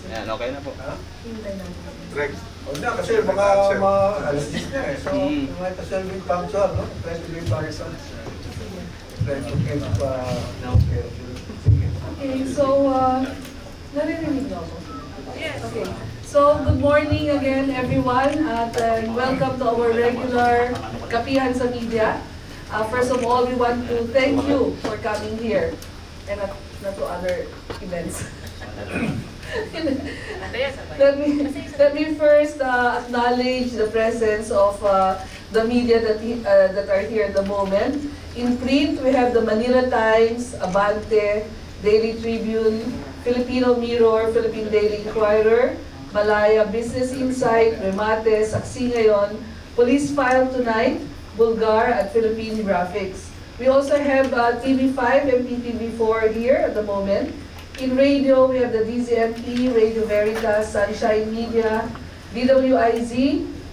Yan, okay na po. Ha? Hintay natin. Correct. Huwag na, kasi baka alas 10 na eh. So, might as well be punctual, no? Try to be punctual. Try to keep schedule. Okay, so, naririnig niyo ako? Yes. Okay. So, good morning again, everyone, at welcome to our regular Kapihan sa Media. First of all, we want to thank you for coming here and not to other events. let me first acknowledge the presence of the media that are here at the moment. In print, we have the Manila Times, Abante, Daily Tribune, Filipino Mirror, Philippine Daily Inquirer, Malaya, Business Insight, Remate, Saksi Ngayon, Police File Tonight, Bulgar, at Philippine Graphics. We also have TV5 and PTV4 here at the moment. In radio, we have the DZME, Radio Veritas, Sunshine Media, DWIZ,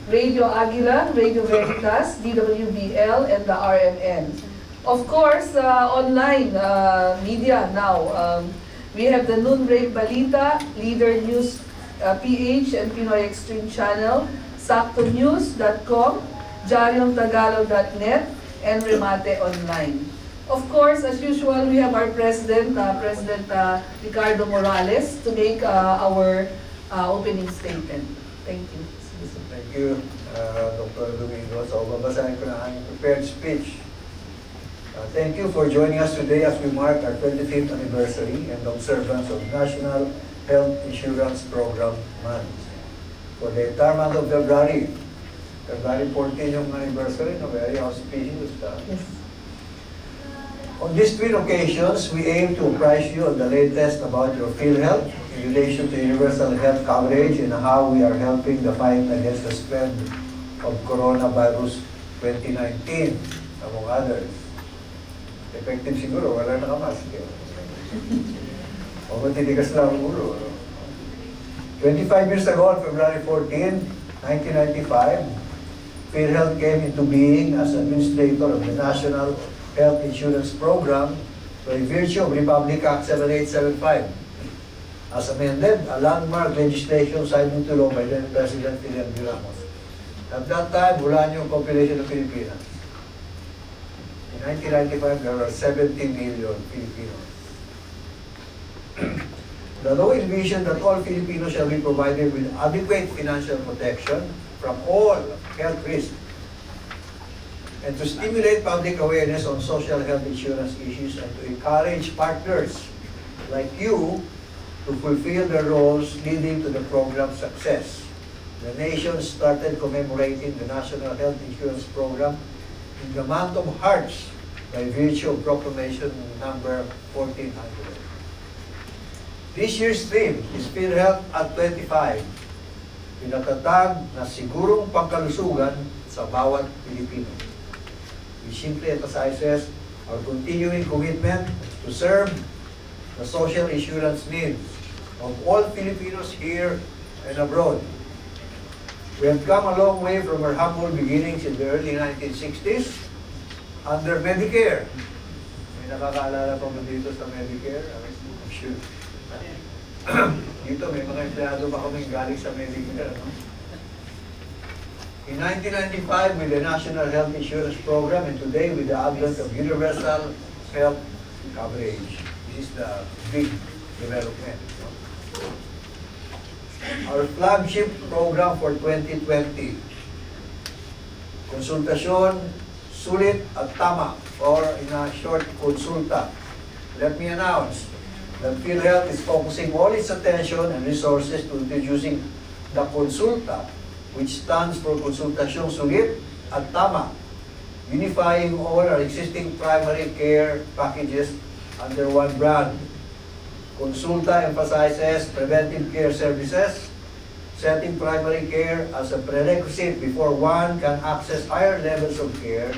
Radio Aguila, Radio Veritas, DWBL, and the RMN. Of course, online media now. We have the Noon Break Balita, Leader News PH and Pinoy Extreme Channel, SaktoNews.com, JaryongTagalog.net, and Remate Online. Of course, as usual, we have our President, President Ricardo Morales, to make our opening statement. Thank you. Thank you, Dr. Domingo. So, babasahin ko na ang prepared speech. Thank you for joining us today as we mark our 25th anniversary and observance of National Health Insurance Program Month. For the entire month of February 14 yung anniversary, no? Very auspicious. Yes. On these twin occasions, we aim to apprise you of the latest about your PhilHealth in relation to universal health coverage and how we are helping the fight against the spread of coronavirus 2019, among others. Effective siguro, wala nakamask. O matitigas lang ang ulo. 25 years ago, on February 14, 1995, PhilHealth came into being as administrator of the National Health Insurance Program by virtue of Republic Act 7875. As amended, a landmark legislation signed into law by then President William D. Ramos. At that time, wala niyong population ng Pilipinas. In 1995, there were 70 million Filipinos. The law envisioned that all Filipinos shall be provided with adequate financial protection from all health risks and to stimulate public awareness on social health insurance issues and to encourage partners like you to fulfill their roles leading to the program's success. The nation started commemorating the National Health Insurance Program in the month of Hearts by virtue of Proclamation number 1400. This year's theme is PhilHealth at 25, pinatatag na sigurong pangkalusugan sa bawat Pilipino. It simply emphasizes our continuing commitment to serve the social insurance needs of all Filipinos here and abroad. We have come a long way from our humble beginnings in the early 1960s under Medicare. May nakakaalala pa mo dito sa Medicare? I'm sure. Dito may mga empleyado pa kaming galing sa Medicare. No? In 1995, with the National Health Insurance Program, and today with the advent of universal health coverage. This is the big development. No? Our flagship program for 2020, Konsultasyon, Sulit at Tama, or in a short, Konsulta. Let me announce that PhilHealth is focusing all its attention and resources to introducing the Konsulta, which stands for Konsultasyon Sulit at Tama, unifying all our existing primary care packages under one brand. Konsulta emphasizes preventive care services, setting primary care as a prerequisite before one can access higher levels of care.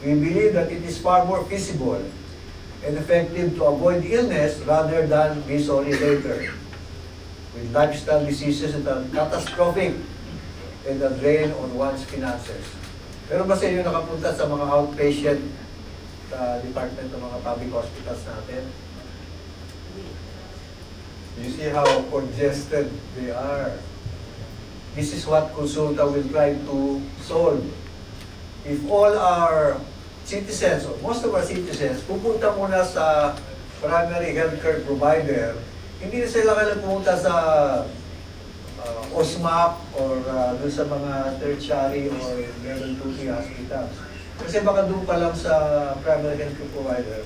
We believe that it is far more feasible and effective to avoid illness rather than be sorry later, with lifestyle diseases that are catastrophic and a drain on one's finances. Pero ba sa inyo nakapunta sa mga outpatient department ng mga public hospitals natin? You see how congested they are. This is what Consulta will try to solve. If all our citizens, or most of our citizens, pupunta muna sa primary healthcare provider, hindi na sila kailangan pumunta sa OSMAP or dun sa mga tertiary or level 2 hospitals. Kasi baka doon pa lang sa primary healthcare provider,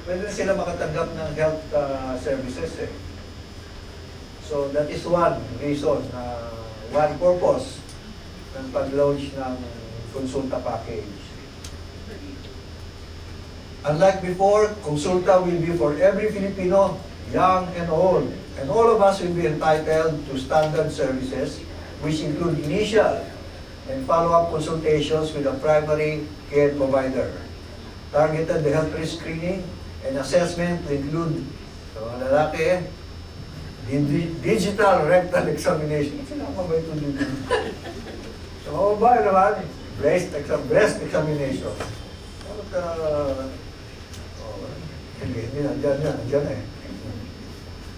pwede na sila makatanggap ng health services eh. So that is one reason, one purpose ng pag-launch ng Consulta package. Unlike before, Consulta will be for every Filipino, young and old. And all of us will be entitled to standard services, which include initial and follow-up consultations with a primary care provider. Targeted health risk screening and assessment to include sa mga lalaki, digital rectal examination. Sinama ba ito dito? Sa mga babae naman, breast examination. Hindi, nandiyan eh.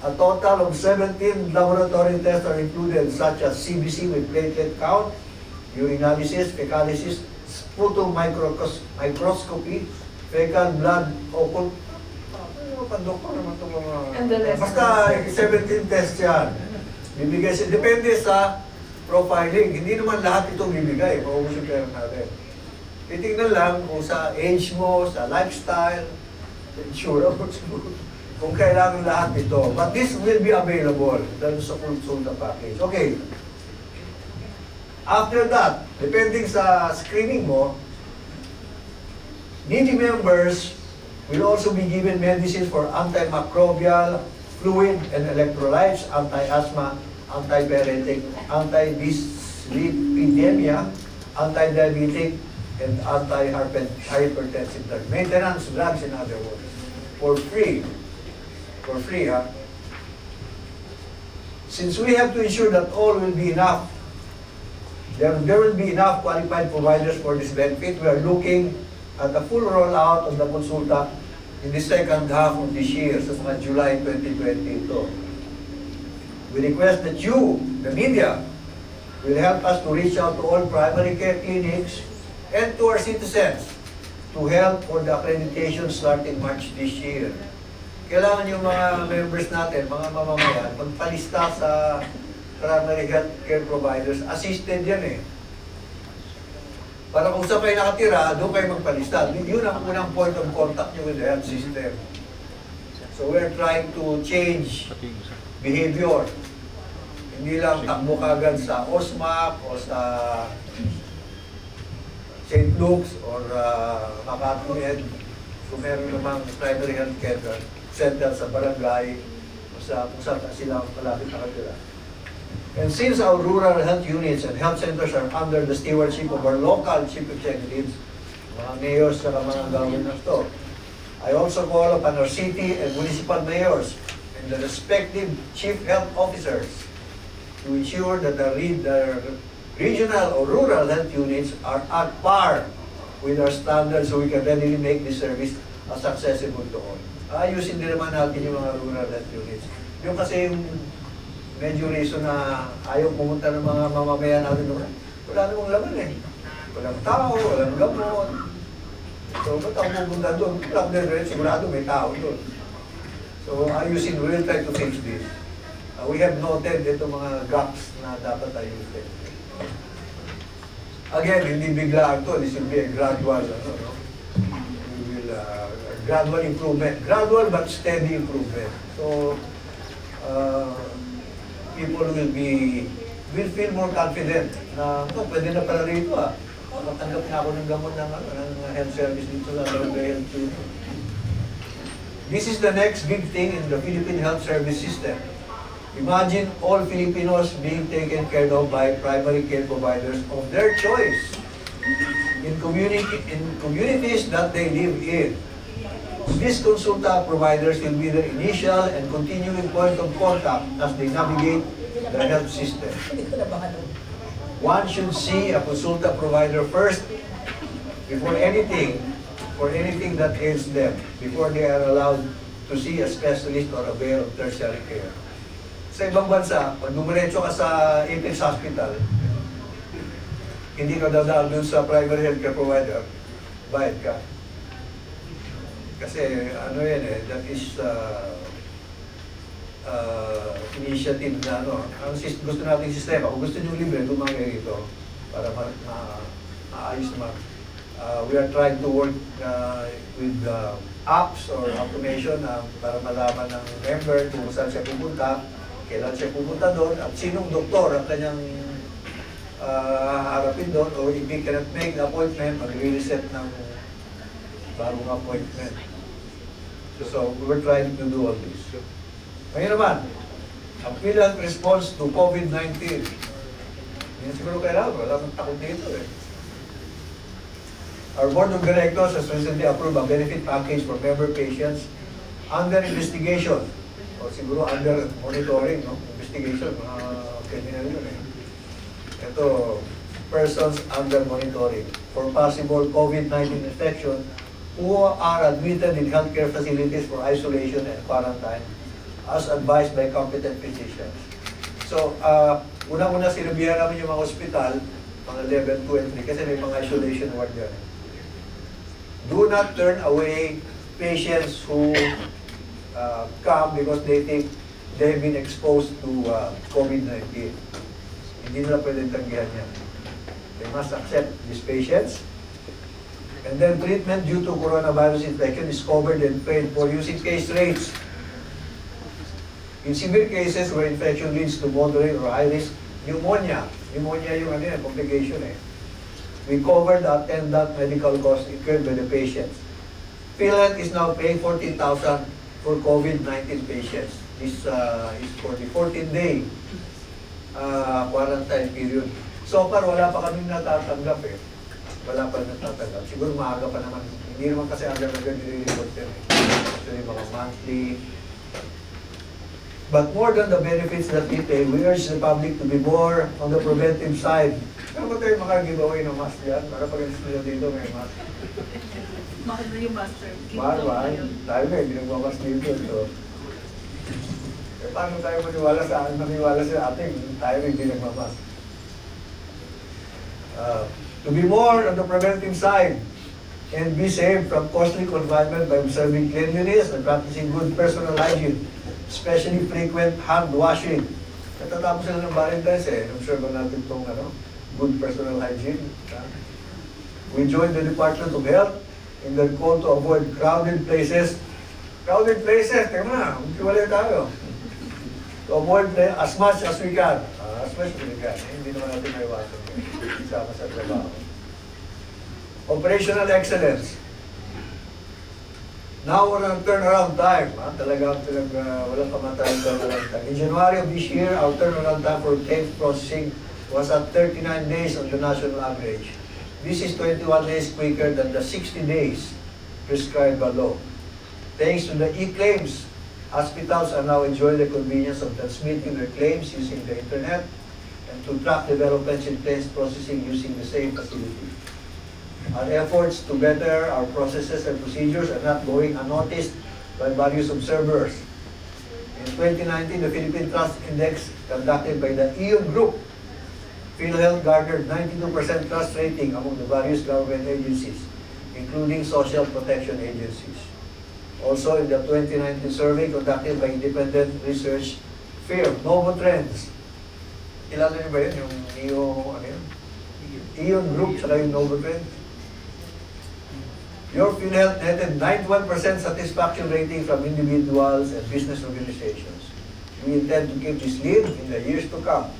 A total of 17 laboratory tests are included, such as CBC with platelet count, urinalysis, fecalysis, sputum microscopy, fecal blood occult. Pandoktor naman ito mga... Basta 17 tests yan. Bibigay siya. Depende sa profiling. Hindi naman lahat ito bibigay. Maubos yung pera natin. Titignan lang kung sa age mo, sa lifestyle, insurance mo, kung kailangan lahat ito. But this will be available dahil sa Consulta package. Okay. After that, depending sa screening mo, needy members will also be given medicines for antimicrobial, fluid and electrolytes, anti-asthma, anti-paretic, anti-dyslipidemia, anti-diabetic, and anti-hypertensive drugs. Maintenance drugs, in other words. For free. For free, ha? Since we have to ensure that all will be enough, there will be enough qualified providers for this benefit, we are looking at a full rollout of the Consulta in the second half of this year, sa mga July 2020 ito. We request that you, the media, will help us to reach out to all primary care clinics and to our citizens to help for the accreditation starting March this year. Kailangan yung mga members natin, mga mamamayan, magpalista sa primary health care providers, assisted yan eh. Para kung saan kayo nakatira, doon kayo magpalista. Yun ang unang point of contact nyo with the health system. So we're trying to change behavior. Hindi lang takbo kagad sa OSMAP o sa St. Luke's or Makati Med. Kung meron namang primary health care center sa barangay o sa kung saan sila malapit nakatira. And since our rural health units and health centers are under the stewardship of our local chief executives, mga mayors sa mga governors to, I also call upon our city and municipal mayors and the respective chief health officers to ensure that the regional or rural health units are at par with our standards so we can readily make this service as accessible to all. Ayusin din naman natin yung mga rural health units. Yung kasi yung medyo reason na ayaw pumunta ng mga mamamayan natin doon. Wala namang laman eh. Walang tao, walang gamot. So, ba't ako pupunta doon? Walang din, sigurado may tao doon. So, ayusin, we will try to fix this. We have noted itong mga gaps na dapat ayusin. Again, hindi biglaan to. This will be a gradual, gradual improvement. Gradual but steady improvement. So, people will feel more confident na, pwede na pala rito matanggap na ako ng gamot ng health service dito sa barangay health unit. This is the next big thing in the Philippine health service system. Imagine all Filipinos being taken care of by primary care providers of their choice in communities that they live in. These Consulta providers will be the initial and continuing point of contact as they navigate the health system. One should see a Consulta provider first before anything, for anything that ails them, before they are allowed to see a specialist or avail of tertiary care. Sa ibang bansa, pag dumiretso ka sa Apex Hospital, hindi ka dadaan dun sa primary healthcare provider, bayad ka. Kasi ano yan eh, that is initiative na ano, ang gusto nating sistema. Kung gusto nyo libre, lumagay ito para maayos naman. We are trying to work with apps or automation para malaman ng member kung saan siya pupunta, kailan siya pupunta doon, at sinong doktor ang kanyang harapin doon, or if he cannot make the appointment, mag-reset ng bagong appointment. So, we're trying to do all this. Ngayon naman, ang PhilHealth response to COVID-19. Yan siguro kailangan, wala nang takot dito eh. Our Board of Directors has recently approved a benefit package for member patients under investigation, o siguro under monitoring, no? Investigation, mga criminal yun eh. Ito, persons under monitoring for possible COVID-19 infection who are admitted in healthcare facilities for isolation and quarantine as advised by competent physicians. So, unang-una sinabihan namin yung mga ospital, mga level 2 and 3, kasi may mga isolation ward yan. Do not turn away patients who come because they think they've been exposed to COVID-19. Hindi nila pwedeng tanggihan yan. They must accept these patients. And then treatment due to coronavirus infection is covered and paid for using case rates. In severe cases where infection leads to moderate or high risk pneumonia yung ano yan, complication eh. We covered the attendant medical costs incurred by the patients. PhilHealth is now paying 14,000 for COVID-19 patients. This is for the 14-day quarantine period. So far, wala pa kaming natatanggap eh. Wala pa natatanggap. Siguro maaga pa naman. Hindi naman kasi agad-agad nire-report yan eh. Actually, mga monthly. But more than the benefits that we pay, we urge the public to be more on the preventive side. Ano ba tayo maka-giveaway ng mask yan? Para pag nila dito may mask. Mahal na yung master. Mahal. Tayo nga, hindi nagmamask dito. So, paano tayo maniwala sa ating? Tayo hindi nagmamask. To be more on the preventive side and be safe from costly confinement by observing cleanliness and practicing good personal hygiene, especially frequent hand washing. Natatapos sila ng Valentine's eh. Observe natin itong good personal hygiene. We join the Department of Health in their call to avoid crowded places. Crowded places, tingnan mo na, magkiwalay tayo. To avoid as much as we can. As much as we can. Hindi naman natin may iwasan. Isama sa trabaho. Operational excellence. Now we're on turnaround time. Talagang walang kamatayan turnaround time. In January of this year, our turnaround time for claims processing was at 39 days on the national average. This is 21 days quicker than the 60 days prescribed by law. Thanks to the e-claims, hospitals are now enjoying the convenience of transmitting their claims using the internet and to track developments in claims processing using the same facility. Our efforts to better our processes and procedures are not going unnoticed by various observers. In 2019, the Philippine Trust Index conducted by the EU Group, PhilHealth garnered 92% trust rating among the various government agencies, including social protection agencies. Also, in the 2019 survey conducted by independent research firm, Novo Trends, kilala niyo ba yun? Yung EU Group, saka yung Novo Trends. Your PhilHealth netted 91% satisfaction rating from individuals and business organizations. We intend to keep this lead in the years to come.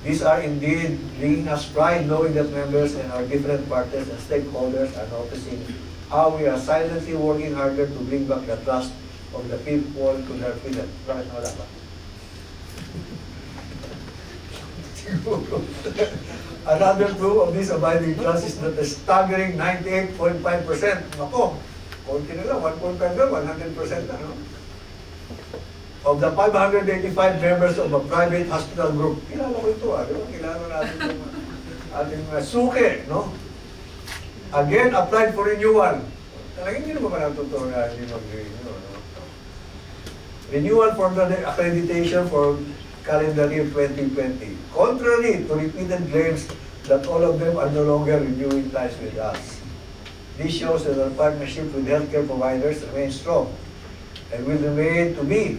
These are indeed bringing us pride knowing that members and our different partners and stakeholders are noticing how we are silently working harder to bring back the trust of the people to their PhilHealth. Bakit wala ba? Another proof of this abiding trust is that the staggering 98.5%, nako, konti na lang, 1.5 na, 100% na, no? Of the 585 members of a private hospital group, kilala ko ito, di ba? Kilala natin yung ating suke, no? Again, applied for renewal. Talagang hindi naman ba natuturo na hindi mag-renew, no? Renewal for the accreditation for calendar year 2020. Contrary to repeated claims that all of them are no longer renewing ties with us. This shows that our partnership with healthcare providers remains strong and will remain to be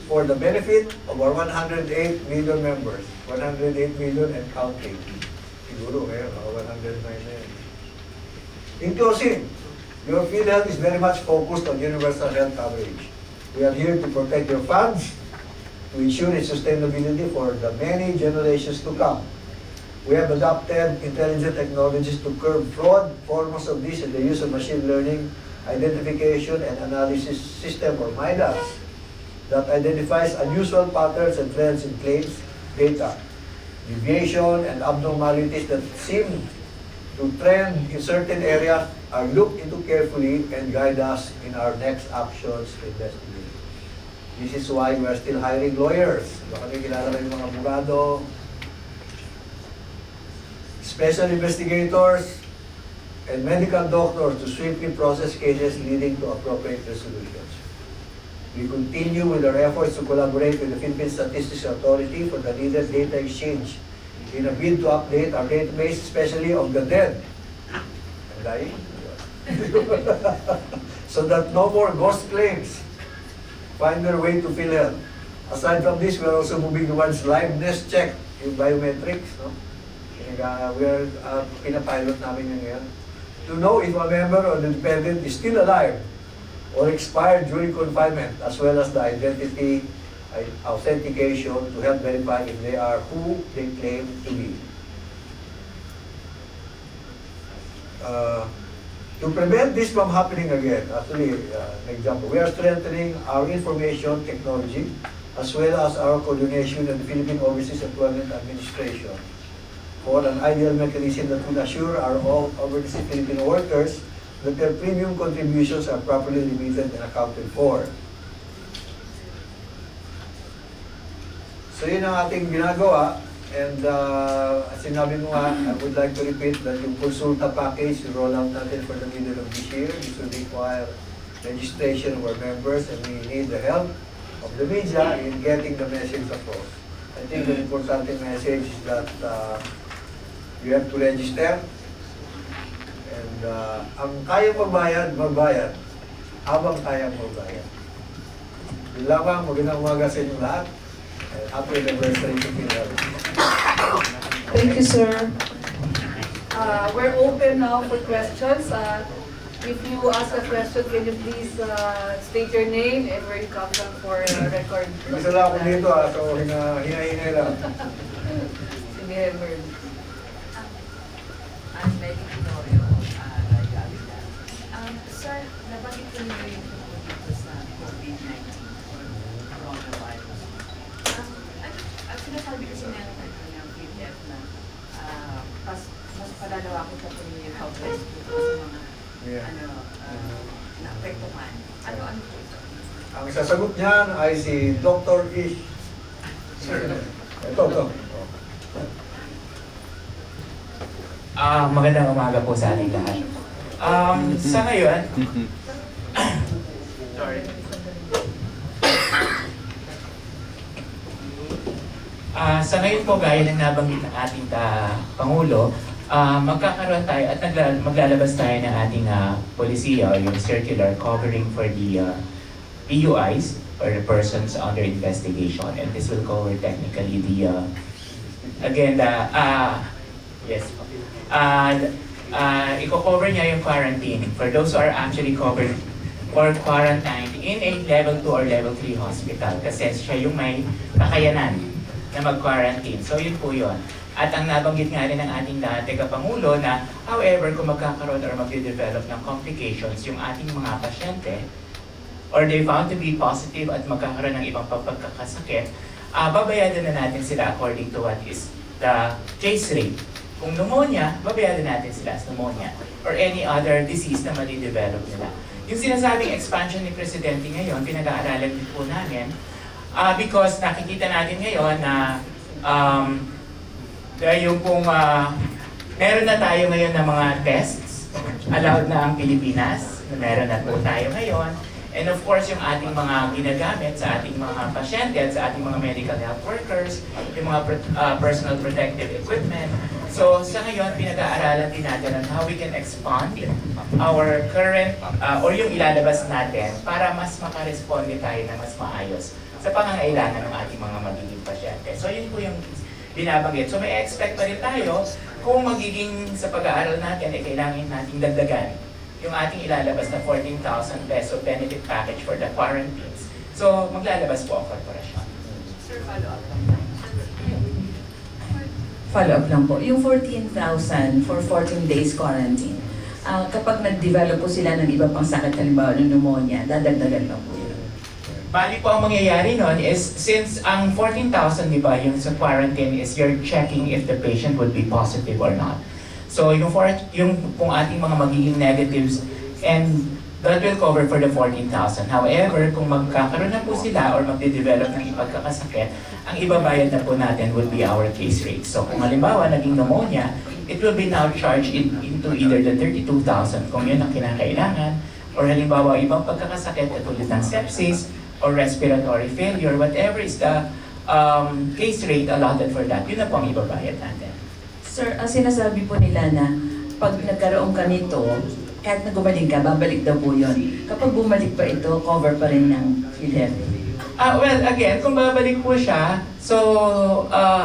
for the benefit of our 108 million members. 108 million and counting. Siguro ngayon, 109 na yun. In closing, your PhilHealth is very much focused on universal health coverage. We are here to protect your funds, to ensure its sustainability for the many generations to come. We have adopted intelligent technologies to curb fraud. Foremost of this is the use of machine learning identification and analysis system, or MIDAS, that identifies unusual patterns and trends in claims data. Deviation and abnormalities that seem to trend in certain areas are looked into carefully and guide us in our next actions to investigate. This is why we are still hiring lawyers. Baka may kilala kayong mga abogado, special investigators, and medical doctors to swiftly process cases leading to appropriate resolutions. We continue with our efforts to collaborate with the Philippine Statistics Authority for the needed data exchange in a bid to update our database, especially of the dead. I'm dying? So that no more ghost claims find their way to PhilHealth. Aside from this, we are also moving towards liveness check, yung biometrics. No? We are pinapilot namin yun ngayon. To know if a member or the dependent is still alive or expired during confinement, as well as the identity authentication to help verify if they are who they claim to be. To prevent this from happening again, actually, an example, we are strengthening our information technology as well as our coordination with the Philippine Overseas Employment Administration for an ideal mechanism that will assure our overseas Filipino workers that their premium contributions are properly limited and accounted for. So yun ang ating ginagawa, and sinabi mo nga, I would like to repeat that yung consulta package, yung roll out natin for the middle of this year, this will require registration of our members, and we need the help of the media in getting the message across. I think the important message is that you have to register, and ang kaya magbayad, magbayad, habang kaya magbayad. Yun lamang, magandang umaga sa inyong lahat. Happy anniversary to PhilHealth. Thank you, sir. We're open now for questions. If you ask a question, can you please state your name and where you come from for record? Isa lang ako dito, so hinahinay lang. Sige, Hemer. I'm Betty Tenorio, Radyo. Sir, nabanggit ko niyo yung tungkol dito sa COVID-19 or coronavirus. Ang sinasabi kasi ng PhilHealth na mas palalawa ko sa community health rescue sa mga naapektuhan. Ano po ito? Ang sasagot niyan ay si Dr. Ish. Ito. Magandang umaga po sa ating lahat. Sa ngayon, sorry. Sa ngayon po, gaya ng nabanggit ng ating Pangulo, magkakaroon tayo at maglalabas tayo ng ating polisiya, yung circular covering for the PUIs, or the persons under investigation. And this will cover technically the, yes, i-cover niya yung quarantine for those who are actually covered or quarantined in a level 2 or level 3 hospital kasi siya yung may kakayanan na mag-quarantine. So yun po yun. At ang nabanggit nga rin ng ating Pangulo na however kung magkakaroon or magde-develop ng complications yung ating mga pasyente or they found to be positive at magkakaroon ng ibang pagkakasakit, babayadan na natin sila according to what is the case rate. Kung pneumonia, babayadan natin sila sa pneumonia or any other disease na madi-develop nila. Yung sinasabing expansion ni Presidente ngayon, pinag-aaralan din po namin because nakikita natin ngayon na yung pong meron na tayo ngayon ng mga tests allowed na ang Pilipinas, meron na po tayo ngayon, And of course, yung ating mga ginagamit sa ating mga pasyente at sa ating mga medical health workers, yung mga personal protective equipment. So sa ngayon, pinag-aaralan din natin on how we can expand our current, or yung ilalabas natin para mas makaresponde tayo na mas maayos sa pangangailangan ng ating mga magiging pasyente. So yun po yung binabanggit. So may expect pa rin tayo kung magiging sa pag-aaral natin, kailangan nating dagdagan yung ating ilalabas na 14,000 peso benefit package for the quarantines. So, maglalabas po ang korporasyon. Sir, follow-up. Follow-up lang po. Yung 14,000 for 14 days quarantine, kapag nag-develop po sila ng iba pang sakit, halimbawa ng pneumonia, dadagdagan lang po yun. Bali po ang mangyayari nun is, since ang 14,000, di ba, yung sa quarantine is you're checking if the patient would be positive or not. So yung kung ating mga magiging negatives, and that will cover for the 14,000. However, kung magkakaroon na po sila or magde-develop ng ipagkakasakit, ang ibabayad na po natin would be our case rate. So kung halimbawa naging pneumonia, it will be now charged into either the 32,000 kung yun ang kinakailangan, or halimbawa ibang pagkakasakit katulad ng sepsis or respiratory failure, whatever is the case rate allotted for that, yun na po ang ibabayad natin. Sir, ang sinasabi po nila na pag nagkaroon ka nito, kahit na gumaling ka, babalik daw po yun. Kapag bumalik pa ito, cover pa rin ng PhilHealth. Well, again, kung babalik po siya, so,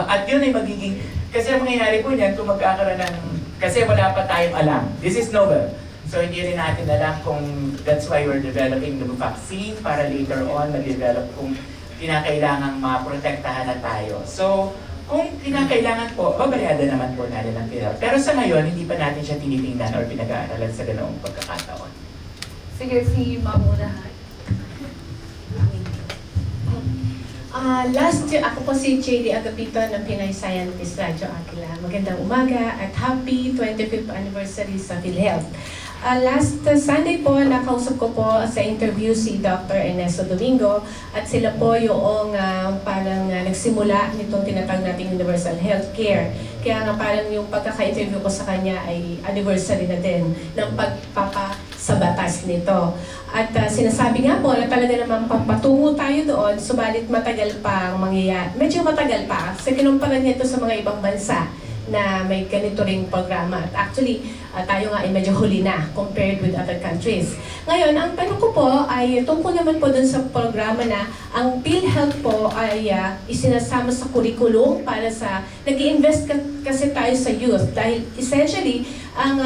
at yun ay magiging, kasi ang mangyayari po niyan, kung magkakaroon ng, kasi wala pa tayong alam. This is novel. So, hindi rin natin alam kung that's why we're developing the vaccine para later on ma-develop kung kinakailangang maprotektahan na tayo. So, kung kinakailangan po, babayada naman po natin ang PhilHealth. Pero sa ngayon, hindi pa natin siya tinitingnan or pinag-aaralan sa ganoong pagkakataon. Sige, si Ma'am muna. Last year, ako po si JD Agapito ng Pinay Scientist Radyo Aquila. Magandang umaga at happy 25th anniversary sa PhilHealth. Last Sunday po, nakausap ko po sa interview si Dr. Ernesto Domingo at sila po yung parang nagsimula nitong tinatawag nating Universal Healthcare. Kaya nga parang yung pagkaka-interview ko sa kanya ay anniversary na din ng pagpapasabatas nito. At sinasabi nga po na talaga naman papatungo tayo doon, subalit matagal pa ang mangyayari. Medyo matagal pa kasi kinumpara nito sa mga ibang bansa na may ganito ring programa. At actually, tayo nga ay medyo huli na compared with other countries. Ngayon, ang tanong ko po ay tungkol naman po dun sa programa na ang PhilHealth po ay isinasama sa curriculum para sa, nag-i-invest kasi tayo sa youth dahil essentially, ang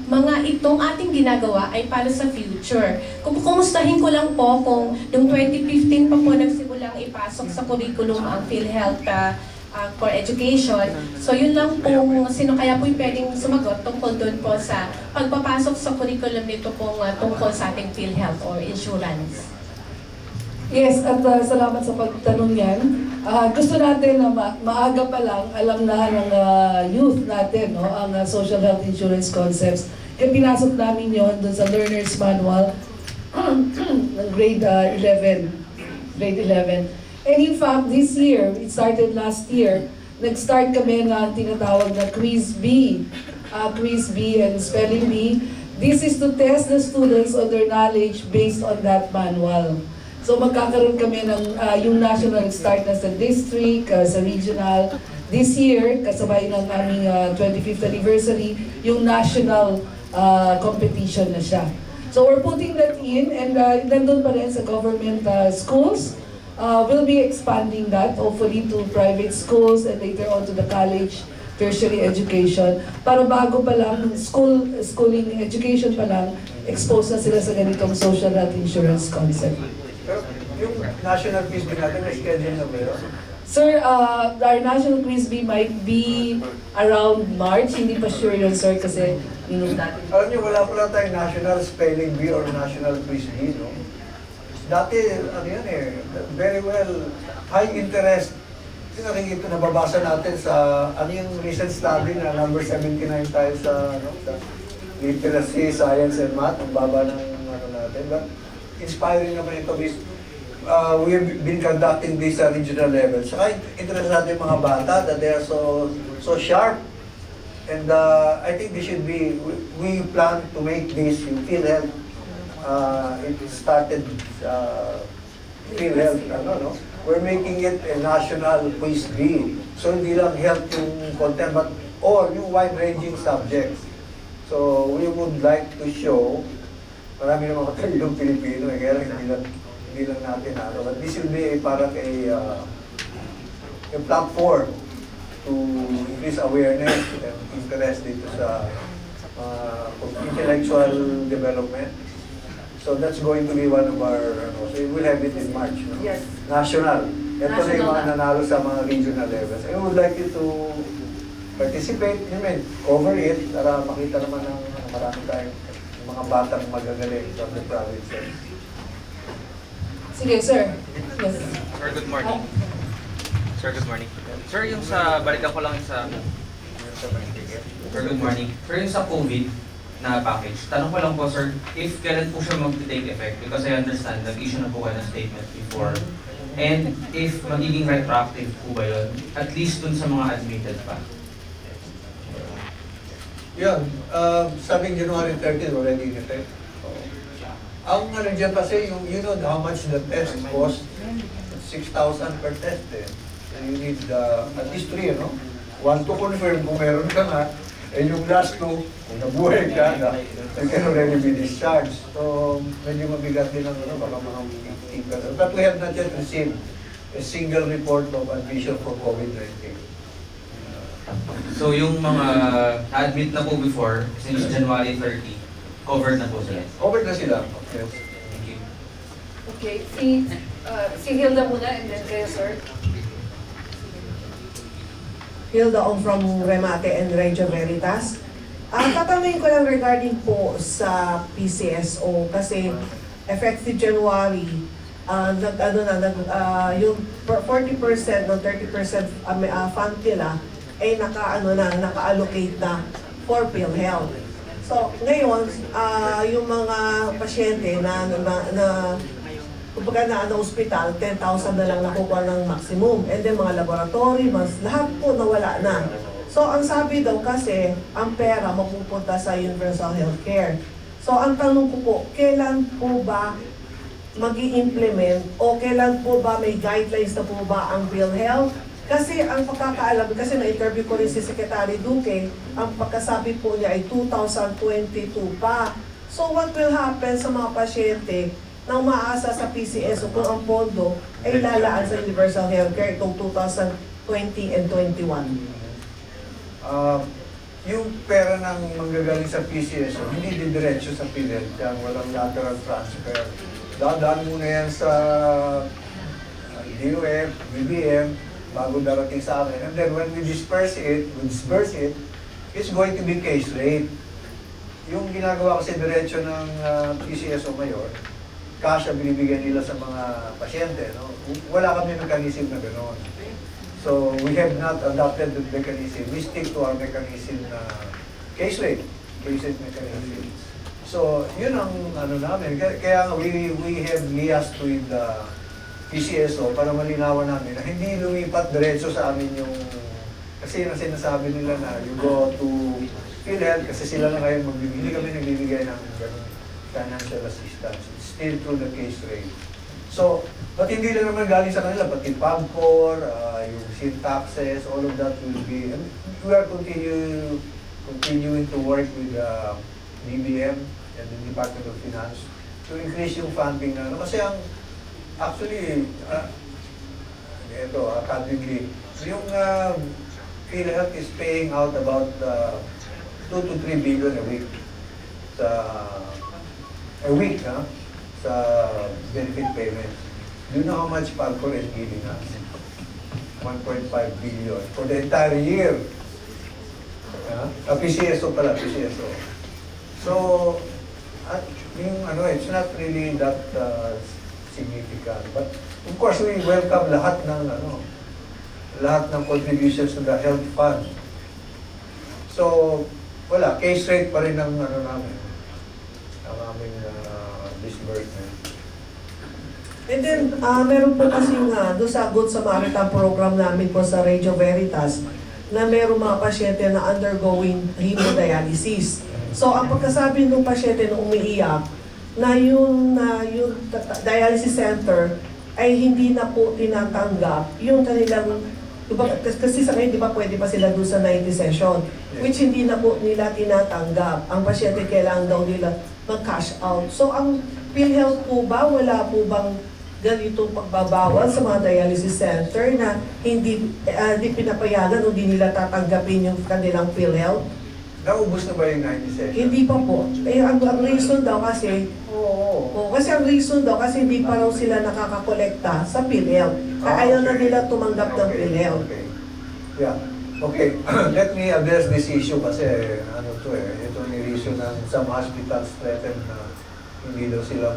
mga itong ating ginagawa ay para sa future. Kumustahin ko lang po kung noong 2015 pa po nagsimulang ipasok sa curriculum ang PhilHealth for education. So yun lang po, sino kaya po yung pwedeng sumagot tungkol doon po sa pagpapasok sa curriculum nito pong tungkol sa ating PhilHealth or insurance. Yes, at salamat sa pagtanong yan. Gusto natin na maaga pa lang alam na ng youth natin no, ang social health insurance concepts. Kaya pinasok namin yon doon sa Learner's Manual ng grade 11. And in fact, this year, it started last year, nag-start kami ng tinatawag na Quiz B. Quiz B and Spelling Bee. This is to test the students on their knowledge based on that manual. So magkakaroon kami ng yung national start na sa district, sa regional. This year, kasabay ng aming 25th anniversary, yung national competition na siya. So we're putting that in and nandun pa rin sa government schools. We'll be expanding that hopefully to private schools and later on to the college, tertiary education. Para bago pa lang, schooling education pa lang, expose na sila sa ganitong social health insurance concept. Pero yung national quiz natin, may schedule na ba yun? Sir, our national quiz bee might be around March. Hindi pa sure yun, sir, kasi minun natin. Alam niyo, wala pala tayong national spelling bee or national quiz bee, no? Dati, ano yan very well, high interest. Kasi nakikita, nababasa natin sa, ano yung recent study na number 79 tayo sa literacy, science, and math. Ang baba ng ano natin. But inspiring naman ito. We have been conducting this at regional level. Saka interest natin yung mga bata that they are so sharp. And I think this should be, we plan to make this yung PhilHealth it started PhilHealth, no? We're making it a national quiz bee. So hindi lang health yung content, but all yung wide-ranging subjects. So we would like to show, marami naman matalinong Pilipino, kaya lang hindi lang natin but this will be parang a platform to increase awareness and interest dito sa intellectual development. So that's going to be one of our, so we'll have it in March. No? Yes. National. Ito na yung mga National. nanalo sa mga regional levels. I would like you to participate, cover it, para makita naman ng marami tayong mga batang magagaling from the provinces. Sige, sir. Yes. Sir, good morning. Sir, good morning. Sir, yung sa, balikan ko lang sa... Sir, good morning. Sir, yung sa COVID na package, tanong ko lang po, sir, if kailan po siya mag-take effect? Because I understand, nag-issue na po kayo ng statement before. And if magiging retroactive po ba yun? At least dun sa mga admitted pa. Yun, sabing January 30 already in effect. Ang dyan kasi, you know how much the test cost? 6,000 per test eh. And you need at least 3, no? 1 to confirm kung meron ka nga, and yung last 2, kung nabuhay ka, you can already be discharged. So, medyo mabigat din ang baka mga 50%. But we have not yet received a single report of admission for COVID-19. So yung mga na-admit na po before, since January 30, covered na po sila. Covered na sila. Yes. Thank you. Okay, si Hilda muna and then kayo, sir. Hilda Ong from Remate and Radio Veritas. Tatanungin ko lang regarding po sa PCSO kasi effective January, yung 40% ng 30% fund nila ay naka-allocate na for PhilHealth. So ngayon, yung mga pasyente na kumbaga na ospital, 10,000 na lang nakukuha ng maximum. And then mga laboratory, lahat po nawala na. So ang sabi daw kasi, ang pera mapupunta sa universal healthcare. So ang tanong ko po, kailan po ba mag-i-implement o kailan po ba may guidelines na po ba ang PhilHealth? Kasi ang pagkakaalam, kasi na-interview ko rin si Secretary Duque, ang pagkasabi po niya ay 2022 pa. So what will happen sa mga pasyente na umaasa sa PCSO kung ang pondo ay lalaan sa universal healthcare itong 2020 and 21? Yung pera ng manggagaling sa PCSO, hindi didiretso sa PhilHealth yan, walang lateral transfer. Dadaan muna yan sa DOF, BBM, bago darating sa amin. And then when we disperse it, it's going to be case rate. Yung ginagawa kasi diretso ng PCSO mayor, cash ang binibigyan nila sa mga pasyente. No? Wala kami mechanism na gano'n. So we have not adopted the mechanism. We stick to our mechanism na case rate mechanism. So yun ang namin. Kaya we have liaised with the PCSO para malinawan namin na hindi lumipat diretso sa amin yung kasi yung sinasabi nila na you go to PhilHealth kasi sila na ngayon magbibigay. Hindi kami nagbibigay ng financial assistance. It's still through the case rate. So, but hindi lang naman galing sa kanila, pati PAGCOR, yung sin taxes, all of that will be, and we are continuing to work with BBM and the Department of Finance to increase yung funding na, kasi ang, actually, academically, yung PhilHealth is paying out about 2 to 3 billion a week sa benefit payments. Do you know how much PAGCOR is giving us? 1.5 billion for the entire year. PCSO pala, PCSO. So, it's not really that significant. But of course, we welcome lahat ng contributions to the health fund. So, wala, case rate pa rin ang namin. Ang aming disbursement. And then, meron po kasi doon sa Good Samaritan program namin po sa Radio Veritas na meron mga pasyente na undergoing hemodialysis. So, ang pagkasabi ng pasyente na umiiyak, na yung dialysis center ay hindi na po tinatanggap yung kanilang, kasi sa ngayon, di ba, pwede pa sila doon sa 90 session, which hindi na po nila tinatanggap. Ang pasyente kailangan daw nila mag-cash out. So, ang PhilHealth po ba, wala po bang ganitong pagbabawal sa mga dialysis center na hindi pinapayagan o hindi nila tatanggapin yung kanilang PhilHealth? Naubos na ba yung 90 session? Hindi pa po. Eh, ang reason daw kasi, kasi ang reason daw kasi hindi pa raw sila nakakakolekta sa PhilHealth. Kaya ayaw na nila tumanggap ng PhilHealth. Okay. Yeah. Okay. Let me address this issue kasi ito yung reason ng some hospitals threatened na hindi daw sila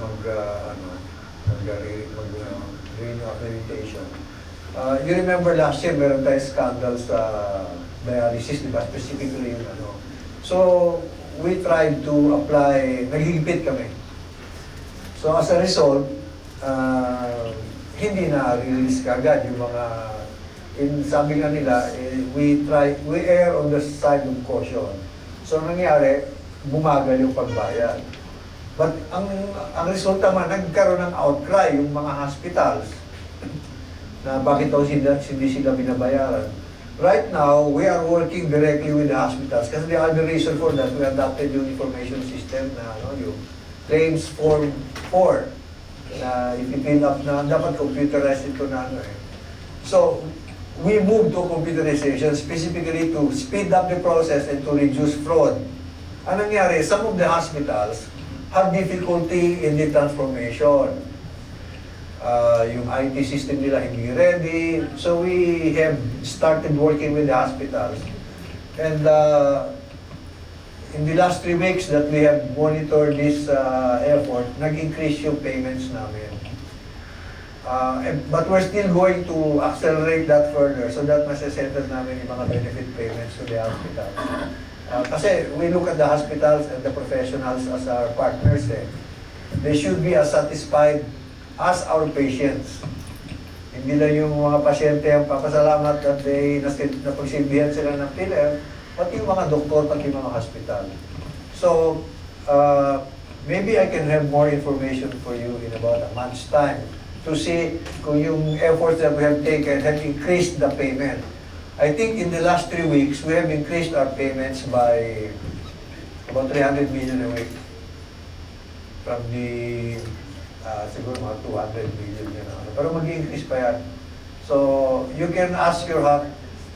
renew accreditation. You remember last year meron tayong scandal sa dialysis, di ba? Specifically yung So, we tried to apply, naghigipit kami. So, as a result, hindi na release kagad yung mga, sabi nga nila, we err on the side of caution. So, nangyari, bumagal yung pagbayad. But ang resulta man, nagkaroon ng outcry yung mga hospitals na bakit daw hindi sila binabayaran. Right now, we are working directly with the hospitals kasi the other reason for that, we adopted yung information system na yung claims form 4 na ipipill up na dapat computerized ito na So, we moved to computerization specifically to speed up the process and to reduce fraud. Ang nangyari, some of the hospitals have difficulty in the transformation. Yung IT system nila hindi ready. So we have started working with the hospitals. And in the last 3 weeks that we have monitored this effort, nag-increase yung payments namin. But we're still going to accelerate that further so that masasettle namin yung mga benefit payments to the hospitals. Kasi we look at the hospitals and the professionals as our partners. They should be as satisfied as our patients. Hindi lang yung mga pasyente ang papasalamat at napagsilbihan sila ng PhilHealth, pati yung mga doktor, pati yung mga hospital. So, maybe I can have more information for you in about a month's time to see kung yung efforts that we have taken have increased the payment. I think in the last 3 weeks, we have increased our payments by about 300 million a week. From the siguro mga 200 million yun. Pero mag-increase pa yan. So, you can ask your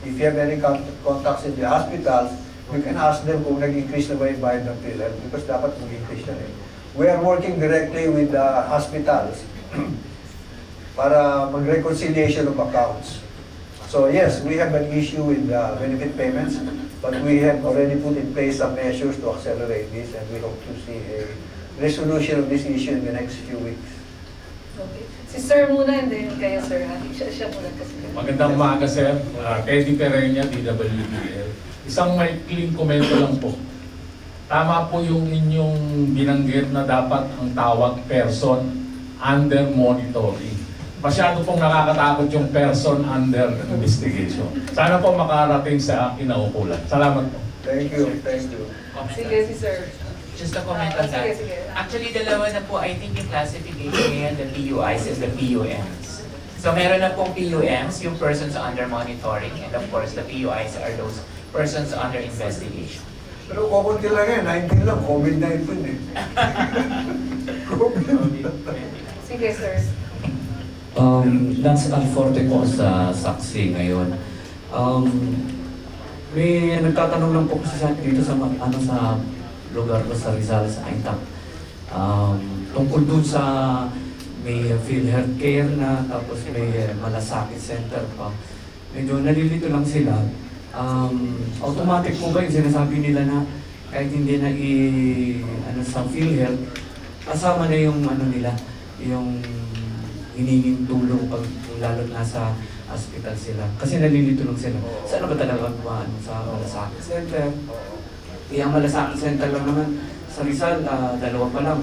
if you have any contacts in the hospitals, you can ask them kung nag-increase na ba yung bayad ng PhilHealth because dapat mag-increase na We are working directly with the hospitals para mag-reconciliation of accounts. So yes, we have an issue with benefit payments, but we have already put in place some measures to accelerate this and we hope to see a resolution of this issue in the next few weeks. Okay. Si Sir muna, and then kayo, Sir. Siya muna kasi. Magandang umaga, Sir. Eddie Pereña, DWBL. Isang maikling komento lang po. Tama po yung inyong binanggit na dapat ang tawag person under monitoring. Masyado pong nakakatakot yung person under investigation. Sana po makarating sa kinaukulan. Salamat po. Thank you. Thank you. Sige, si Sir. Just to comment on that. Sige. Actually, dalawa na po, I think yung classification ngayon, the PUIs is the PUMs. So meron na pong PUMs, yung persons under monitoring, and of course, the PUIs are those persons under investigation. Pero kukunti lang yan, 19 lang, COVID-19 Sige, Sir. Lance Alforte po sa saksi ngayon. May nagtatanong lang po kasi sa dito sa sa lugar ko sa Rizal, sa Aintac. Tungkol dun sa may PhilHealth Care na, tapos may Malasakit Center pa. Medyo nalilito lang sila. Automatic po ba yung sinasabi nila na kahit hindi na sa PhilHealth, kasama na yung nila, yung hiningin tulong pag lalo nasa hospital sila. Kasi nalilito lang sila. Saan ba talaga sa Malasakit Center? Ang Malasakit Center lang naman sa Rizal, dalawa pa lang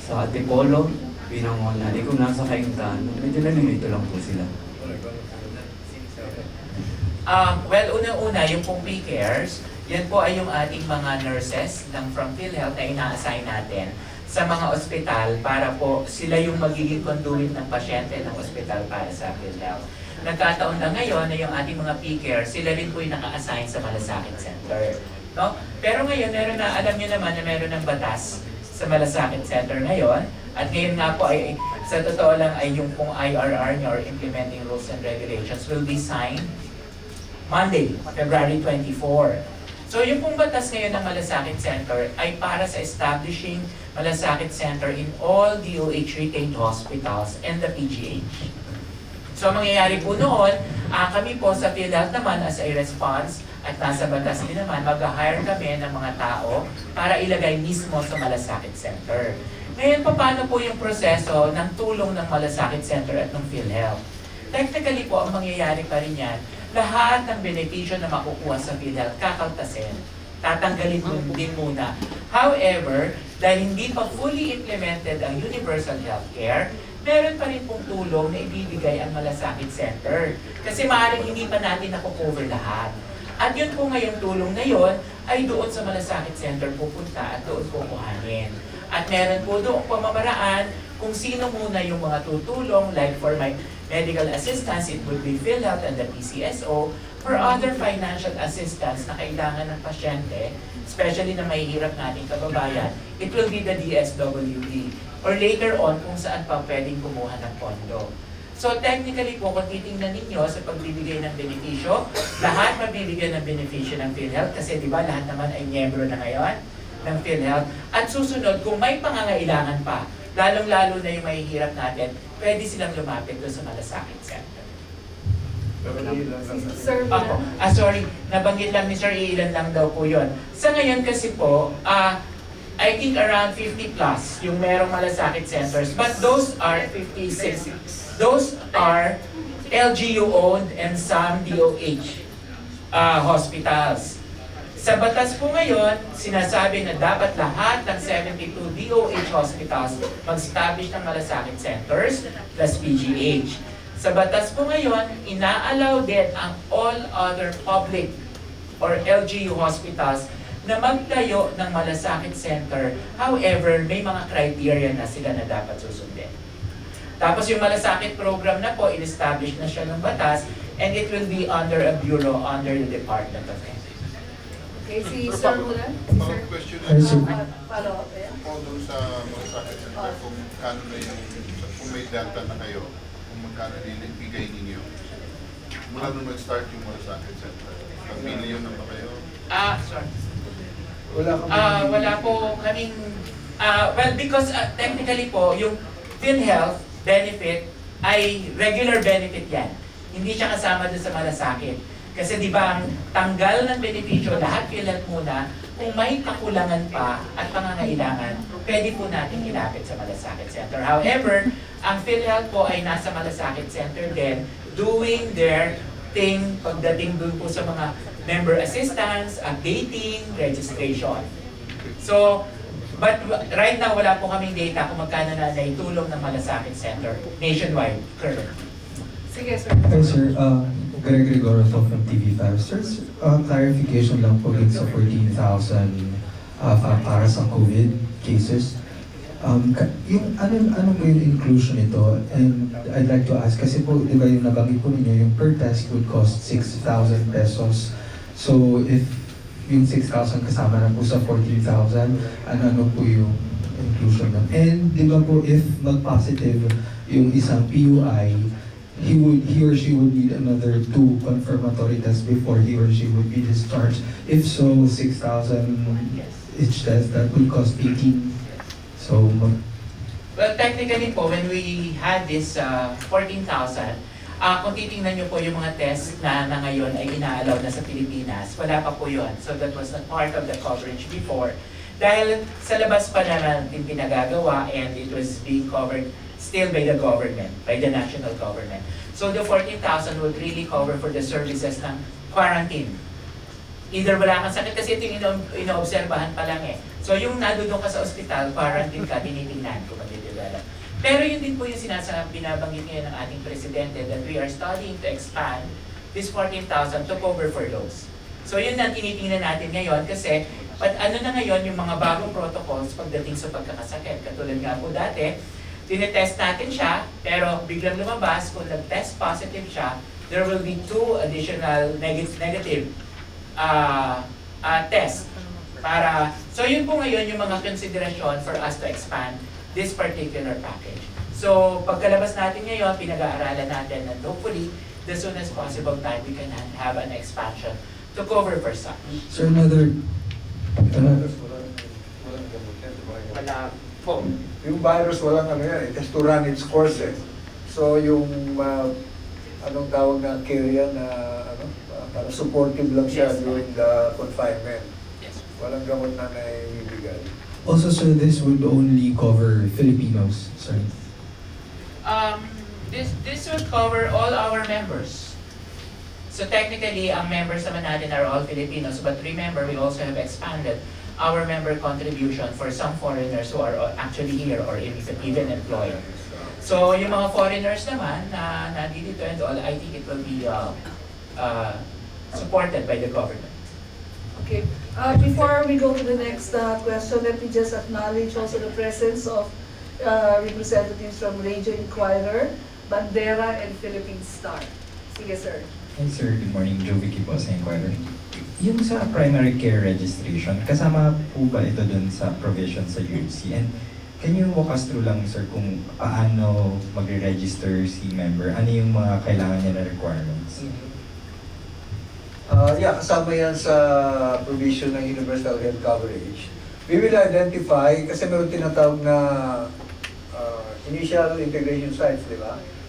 Sa Antipolo, Binangon na. Kung nasa Kaintaan, medyo nalilito lang po sila. Well, unang-una, yung pong PCares, yan po ay yung ating mga nurses from PhilHealth na ina-assign natin sa mga ospital para po sila yung magiging conduit ng pasyente ng ospital para sa PhilHealth. Nagkataon lang ngayon na yung ating mga PCare, sila rin po yung naka-assign sa Malasakit Center. No? Pero ngayon, meron na, alam niyo naman na meron ng batas sa Malasakit Center ngayon. At ngayon nga po ay, sa totoo lang ay yung pong IRR niya or Implementing Rules and Regulations will be signed Monday, February 24. So yung pong batas ngayon ng Malasakit Center ay para sa establishing Malasakit Center in all DOH retained hospitals and the PGH. So mangyayari po noon, kami po sa PhilHealth naman as a response at nasa batas din naman, mag-hire kami ng mga tao para ilagay mismo sa Malasakit Center. Ngayon, paano po yung proseso ng tulong ng Malasakit Center at ng PhilHealth? Technically po, ang mangyayari pa rin yan, lahat ng benepisyo na makukuha sa PhilHealth, kakaltasin. Tatanggalin din muna. However, dahil hindi pa fully implemented ang universal healthcare, meron pa rin pong tulong na ibibigay ang Malasakit Center. Kasi maaaring hindi pa natin nakukover lahat. At yun po ngayong tulong na yun ay doon sa Malasakit Center pupunta at doon kukuhanin. At meron po doon pamamaraan kung sino muna yung mga tutulong, like for my medical assistance, it would be PhilHealth and the PCSO. For other financial assistance na kailangan ng pasyente, especially na mahihirap nating kababayan, it will be the DSWD. Or later on, kung saan pa pwedeng kumuha ng pondo. So technically po, kung titingnan ninyo sa pagbibigay ng benepisyo, lahat mabibigyan ng benepisyo ng PhilHealth kasi di ba lahat naman ay miyembro na ngayon ng PhilHealth. At susunod, kung may pangangailangan pa, lalong-lalo na yung mahihirap natin, pwede silang lumapit doon sa Malasakit Center. Sir, Sorry, nabanggit lang ni Sir, ilan lang daw po yun. Sa ngayon kasi po, I think around 50 plus yung merong Malasakit Centers, but those are 56. Those are LGU-owned and some DOH hospitals. Sa batas po ngayon, sinasabi na dapat lahat ng 72 DOH hospitals mag-establish ng Malasakit Centers plus PGH. Sa batas po ngayon, ina-allow din ang all other public or LGU hospitals na magtayo ng Malasakit Center. However, may mga criteria na sila na dapat susundin. Tapos yung Malasakit program na po, in-establish na siya ng batas and it will be under a bureau under the Department of Health. Okay, si Sir muna. Parang question Follow na up. po doon sa Malasakit Center kung kano na yung, kung may data na kayo, kung magkano nilibigay ninyo. Mula nung mag-start yung Malasakit Center, pag-million na ba kayo? Sorry. Wala Wala po kaming, well, because technically po, yung PhilHealth benefit ay regular benefit yan. Hindi siya kasama doon sa Malasakit. Kasi di ba ang tanggal ng benepisyo, lahat PhilHealth muna, kung may kakulangan pa at pangangailangan, pwede po natin ilapit sa Malasakit Center. However, ang PhilHealth po ay nasa Malasakit Center din, doing their thing pagdating doon po sa mga member assistance, updating, registration. So, but right now, wala po kaming data kung magkano na naitulong ng Malasakit Center nationwide currently. Sige, sir. Hi sir, Gregory Gorotov from TV5. Sir, clarification lang po dun sa 14,000 para sa COVID cases. Yung ano po yung inclusion nito? And I'd like to ask, kasi po, di ba yung nabanggit po ninyo, yung per test would cost 6,000 pesos. So if yung 6,000 kasama na po sa 14,000, ano po yung inclusion nun? And di ba po, if mag-positive yung isang PUI, he or she would need another 2 confirmatory tests before he or she would be discharged. If so, 6,000 each test, that would cost 18. So, well, technically po, when we had this 14,000, kung titingnan nyo po yung mga tests na ngayon ay ina-allow na sa Pilipinas, wala pa po yun. So that was not part of the coverage before. Dahil sa labas pa naman din pinagagawa and it was being covered still by the government, by the national government. So the 14,000 would really cover for the services ng quarantine. Either wala kang sakit kasi ito yung inoobserbahan pa lang eh. So yung nadudong ka sa ospital, quarantine ka, tinitingnan kung mag-develop. Pero yun din po yung binabanggit ngayon ng ating presidente that we are studying to expand this 14,000 to cover for those. So yun ang tinitingnan natin ngayon kasi But ano na ngayon yung mga bagong protocols pagdating sa pagkakasakit? Katulad nga po dati, tinetest natin siya, pero biglang lumabas, kung nag-test positive siya, there will be 2 additional negative test. So yun po ngayon yung mga consideration for us to expand this particular package. So pagkalabas natin ngayon, pinag-aaralan natin and hopefully, the soonest possible time we can have an expansion to cover for some. So another, Wala po. Yung virus walang ano yan, it has to run its course eh. So yung anong tawag na care yan na para supportive lang siya Yes. during the confinement. Yes. Walang gamot na naibibigay. also, sir, this would only cover Filipinos, sorry. This would cover all our members. So technically, ang members naman natin are all Filipinos, but remember, we also have expanded our member contribution for some foreigners who are actually here or even employed. So yung mga foreigners naman na nandito and all, I think it will be supported by the government. Okay. Before we go to the next question, let me just acknowledge also the presence of representatives from Radio Inquirer, Bandera, and Philippine Star. Sige, sir. Hi sir, good morning. Joe Vicky po sa Inquirer. Yung sa primary care registration, kasama po ba ito dun sa provision sa UHC? And can you walk us through lang sir kung paano magre-register si member? Ano yung mga kailangan niya na requirements? Yeah, kasama yan sa provision ng Universal Health Coverage. We will identify, kasi meron tinatawag na initial integration sites, di ba?